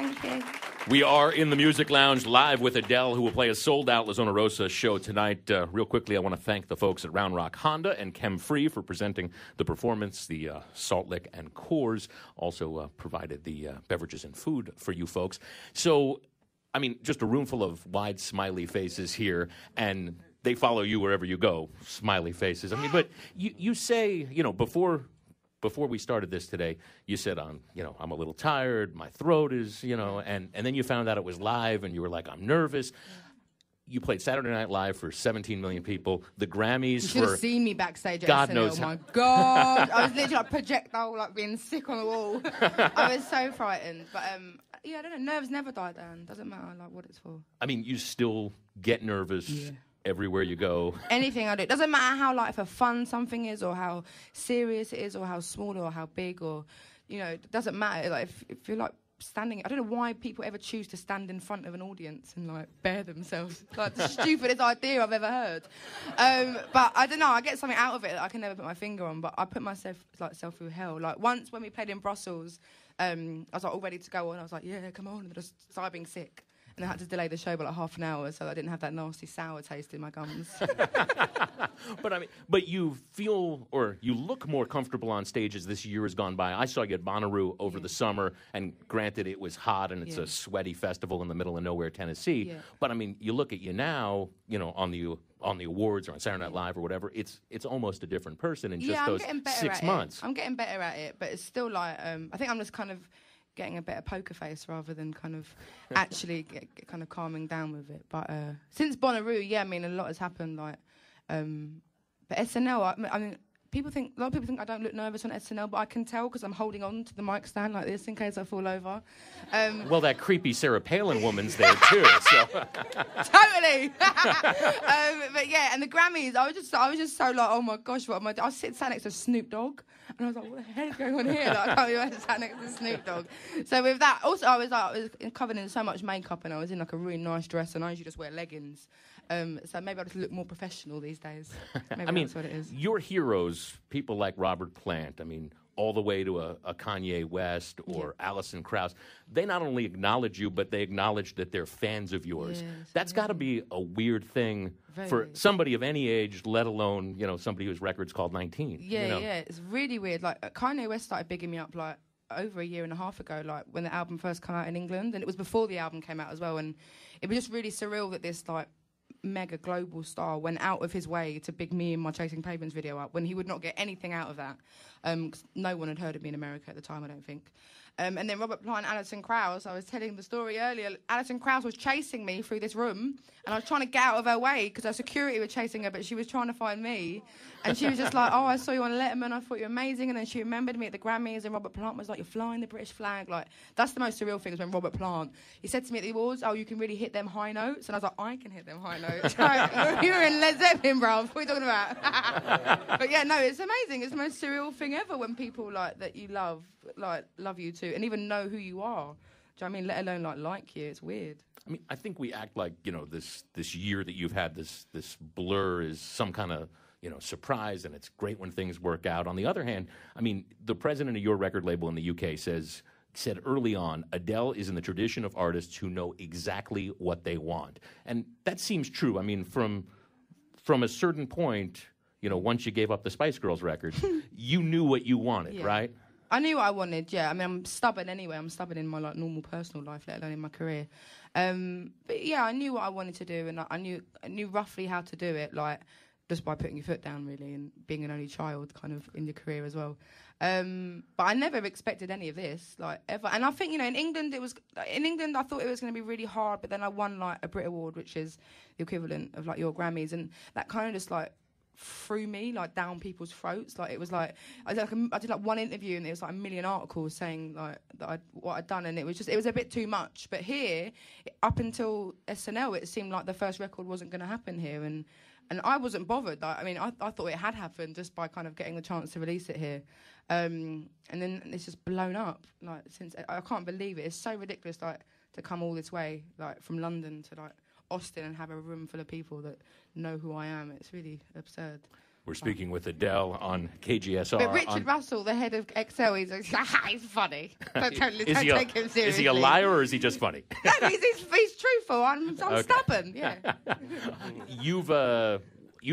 Thank you. We are in the Music Lounge live with Adele, who will play a sold-out La Zona Rosa show tonight. Real quickly, I want to thank the folks at Round Rock Honda and Chem Free for presenting the performance. The Salt Lick and Coors also provided the beverages and food for you folks. So, I mean, just a room full of wide, smiley faces here, and they follow you wherever you go, smiley faces. I mean, but you say, you know, before we started this today, you said, I'm a little tired, my throat is, and then you found out it was live, and you were like, I'm nervous. You played Saturday Night Live for 17 million people. The Grammys You should have seen me backstage at God SNL. knows Oh, my God. I was literally like projectile, like being sick on the wall. I was so frightened. But, I don't know. Nerves never die down. Doesn't matter, like, what it's for. I mean, you still get nervous everywhere you go. Anything I do. It doesn't matter how, like, for fun something is, or how serious it is, or how small or how big, or, it doesn't matter. Like, if you're, like, standing, I don't know why people ever choose to stand in front of an audience and, like, bare themselves. Like, the stupidest idea I've ever heard. But I don't know, I get something out of it that I can never put my finger on, but I put myself through hell. Like, once when we played in Brussels, I was, like, all ready to go on. I was like, yeah, come on. And I just started being sick. And I had to delay the show by like half an hour so I didn't have that nasty sour taste in my gums. But you feel, or you look more comfortable on stage as this year has gone by. I saw you at Bonnaroo over the summer, and granted it was hot and it's a sweaty festival in the middle of nowhere, Tennessee. Yeah. But I mean, you look at you now, on the awards or on Saturday Night Live or whatever, it's almost a different person in just those 6 months. I'm getting better at it, but it's still like, I think I'm just kind of getting a better poker face rather than kind of actually get kind of calming down with it. But since Bonnaroo, I mean, a lot has happened. Like, but SNL, I mean, a lot of people think I don't look nervous on SNL, but I can tell because I'm holding on to the mic stand like this in case I fall over. Well, that creepy Sarah Palin woman's there too. So. Totally. But yeah, and the Grammys, I was just so like, oh my gosh, what am I doing? I was sat next to Snoop Dogg, and I was like, what the hell is going on here? Like, I can't believe I sat next to Snoop Dogg. So with that, also I was covered in so much makeup, and I was in like a really nice dress, and I usually just wear leggings. So maybe I just look more professional these days. Maybe that's what it is. Your heroes, people like Robert Plant, I mean, all the way to a Kanye West or Alison Krauss, they not only acknowledge you, but they acknowledge that they're fans of yours. Yes, that's got to be a weird thing for somebody of any age, let alone, somebody whose record's called 19. Yeah, it's really weird. Like, Kanye West started bigging me up, like, over a year and a half ago, like, when the album first came out in England, and it was before the album came out as well, and it was just really surreal that this, like, mega global star went out of his way to big me in my Chasing Pavements video up when he would not get anything out of that. 'Cause no one had heard of me in America at the time, I don't think. And then Robert Plant and Alison Krauss, I was telling the story earlier, Alison Krauss was chasing me through this room, and I was trying to get out of her way because her security were chasing her, but she was trying to find me. And she was just like, oh, I saw you on Letterman, I thought you were amazing. And then she remembered me at the Grammys, and Robert Plant was like, you're flying the British flag. Like, that's the most surreal thing is when Robert Plant, he said to me at the awards, oh, you can really hit them high notes. And I was like, I can hit them high notes. You were in Led Zeppelin, bruv. What are you talking about? But yeah, no, it's amazing. It's the most surreal thing ever when people like that you love you too, and even know who you are. Do you know what I mean? Let alone like you. It's weird. I mean, I think we act like, this year that you've had this blur is some kind of, surprise, and it's great when things work out. On the other hand, I mean, the president of your record label in the UK said early on, Adele is in the tradition of artists who know exactly what they want. And that seems true. I mean, from a certain point, once you gave up the Spice Girls record, you knew what you wanted, right? I knew what I wanted, yeah. I mean, I'm stubborn anyway. I'm stubborn in my normal personal life, let alone in my career. But yeah, I knew what I wanted to do, and I knew roughly how to do it, like just by putting your foot down, really, and being an only child, kind of in your career as well. But I never expected any of this, like, ever. And I think, in England, I thought it was going to be really hard, but then I won like a Brit Award, which is the equivalent of like your Grammys, and that kind of just like threw me like down people's throats. Like, it was like I did like one interview, and there was like a million articles saying like what I'd done, and it was a bit too much. But here, up until SNL, it seemed like the first record wasn't going to happen here, and I wasn't bothered. I mean, I thought it had happened just by kind of getting the chance to release it here, and then it's just blown up. Like, since I can't believe it. It's so ridiculous, like, to come all this way, like from London to like Austin, and have a room full of people that know who I am. It's really absurd. We're speaking with Adele on KGSR. But Richard Russell, the head of Excel, he's funny. Don't take him seriously. Is he a liar or is he just funny? No, he's truthful. I'm stubborn. Yeah. You've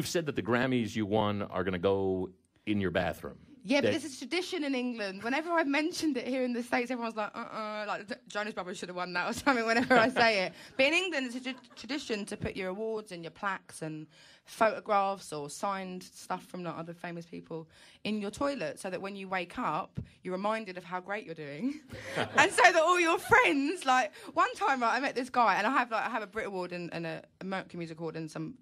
said that the Grammys you won are going to go in your bathroom. Yeah, but this is tradition in England. Whenever I've mentioned it here in the States, everyone's like, like the Jonas Brothers should have won that or something whenever I say it. But in England, it's a tradition to put your awards and your plaques and photographs or signed stuff from other famous people in your toilet so that when you wake up, you're reminded of how great you're doing. And so that all your friends, like, one time, right, I met this guy, and I have a Brit Award and a Mercury Music Award and some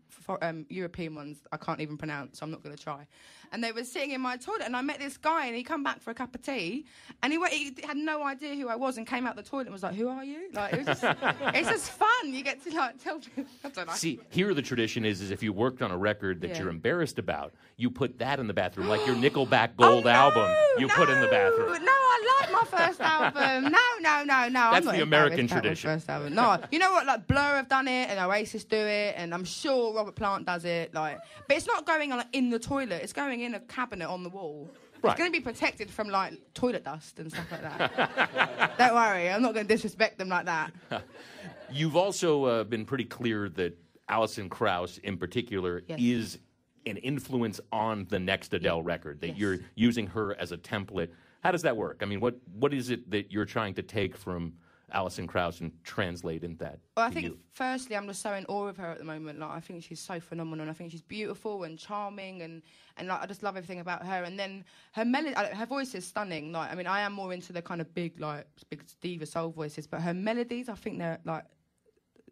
European ones I can't even pronounce, so I'm not going to try. And they were sitting in my toilet, and I met this guy, and he come back for a cup of tea, and he had no idea who I was, and came out the toilet and was like, "Who are you?" Like, it was just, it's just fun. You get to like tell people. I don't know. See, here the tradition is if you worked on a record that you're embarrassed about, you put that in the bathroom, like your Nickelback Gold album. You put in the bathroom. No, I like my first album. No. That's the American tradition. First album. No, you know what? Like Blur have done it, and Oasis do it, and I'm sure Robert Plant does it. Like, but it's not going on in the toilet. It's going in a cabinet on the wall. Right. It's going to be protected from like toilet dust and stuff like that. Don't worry, I'm not going to disrespect them like that. You've also been pretty clear that Alison Krauss, in particular, is an influence on the next Adele record. That you're using her as a template. How does that work? I mean, what is it that you're trying to take from Alison Krauss and translate into that? Well, I think firstly, I'm just so in awe of her at the moment. Like, I think she's so phenomenal, and I think she's beautiful and charming, and like, I just love everything about her. And then her voice is stunning. Like, I mean, I am more into the kind of big diva soul voices, but her melodies, I think they're like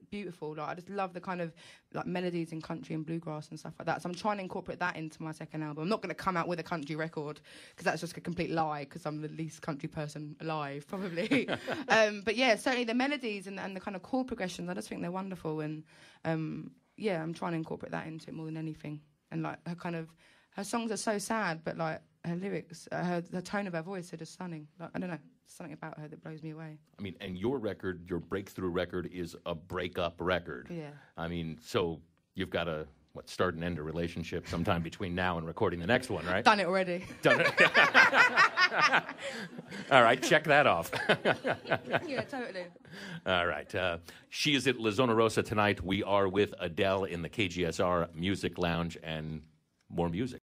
beautiful. Like, I just love the kind of like melodies in country and bluegrass and stuff like that. So I'm trying to incorporate that into my second album. I'm not going to come out with a country record because that's just a complete lie, because I'm the least country person alive, probably. But yeah, certainly the melodies and the kind of chord progressions, I just think they're wonderful. And I'm trying to incorporate that into it more than anything. And like her songs are so sad, but like her lyrics, the tone of her voice are just stunning. Like, I don't know, something about her that blows me away. I mean, and your record, your breakthrough record, is a breakup record. Yeah. I mean, so you've got to start and end a relationship sometime between now and recording the next one, right? Done it already. Done it. All right, check that off. Yeah, totally. All right. She is at La Zona Rosa tonight. We are with Adele in the KGSR Music Lounge, and more music.